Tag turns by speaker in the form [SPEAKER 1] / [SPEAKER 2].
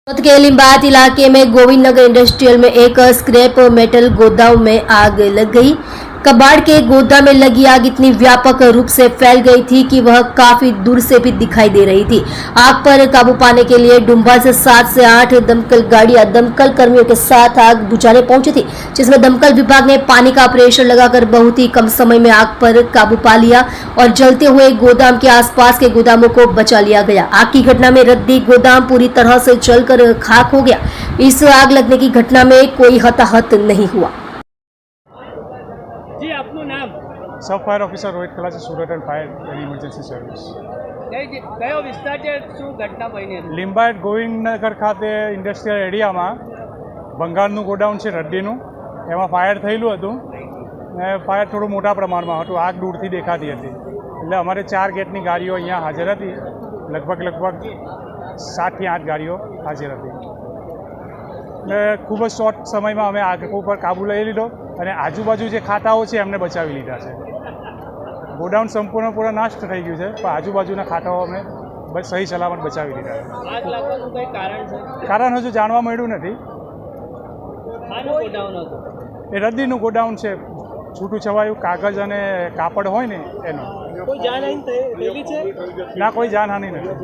[SPEAKER 1] के लिम्बायत इलाके में गोविंद नगर इंडस्ट्रियल में एक स्क्रैप मेटल गोदाम में आग लग गई। कबाड़ के गोदाम में लगी आग इतनी व्यापक रूप से फैल गई थी कि वह काफी दूर से भी दिखाई दे रही थी। आग पर काबू पाने के लिए डुम्बा से 7 से 8 दमकल गाड़ियां दमकल कर्मियों के साथ आग बुझाने पहुंची थी, जिसमें दमकल विभाग ने पानी का प्रेशर लगाकर बहुत ही कम समय में आग पर काबू पा लिया और जलते हुए गोदाम के आसपास के गोदामों को बचा लिया गया। आग की घटना में रद्दी गोदाम पूरी तरह से जलकर खाक हो गया। इस आग लगने की घटना में कोई हताहत नहीं हुआ।
[SPEAKER 2] जी आपનું નામ?
[SPEAKER 3] सब फायर ऑफिसर रोहित कला से Surat and fire and emergency service.
[SPEAKER 2] કયો વિસ્તાર છે, શું ઘટના બની હતી?
[SPEAKER 3] લિંબાયત ગોવિંદનગર ખાતે ઇન્ડસ્ટ્રીયલ એરિયામાં ભંગારનું ગોડાઉન છે રદ્દીનું, એમાં ફાયર થયેલું હતું ને ફાયર થોડું મોટા પ્રમાણમાં હતું, આગ દૂરથી દેખાતી હતી એટલે અમારે 4 ગેટની ગાડીઓ અહીંયા હાજર હતી, લગભગ 7 થી 8 ગાડીઓ હાજર હતી એટલે ખૂબ જ શોર્ટ સમયમાં અમે આગ ઉપર કાબૂ લઈ લીધો અને આજુબાજુ જે ખાતાઓ છે એમને બચાવી લીધા છે। ગોડાઉન સંપૂર્ણ નાશ થઈ ગયું છે પણ આજુબાજુના ખાતાઓ અમે સહી સલામત બચાવી લીધા છે।
[SPEAKER 2] આગ લાગવાનું કંઈ કારણ છે?
[SPEAKER 3] કારણ હજુ જાણવા મળ્યું નથી।
[SPEAKER 2] આનું ગોડાઉન હતું?
[SPEAKER 3] એ રદ્દીનું ગોડાઉન છે, છૂટું છવાયું કાગળ અને કાપડ હોય ને એનું।
[SPEAKER 2] કોઈ જાનહાનિ થયેલી છે?
[SPEAKER 3] ના, કોઈ જાનહાનિ નથી।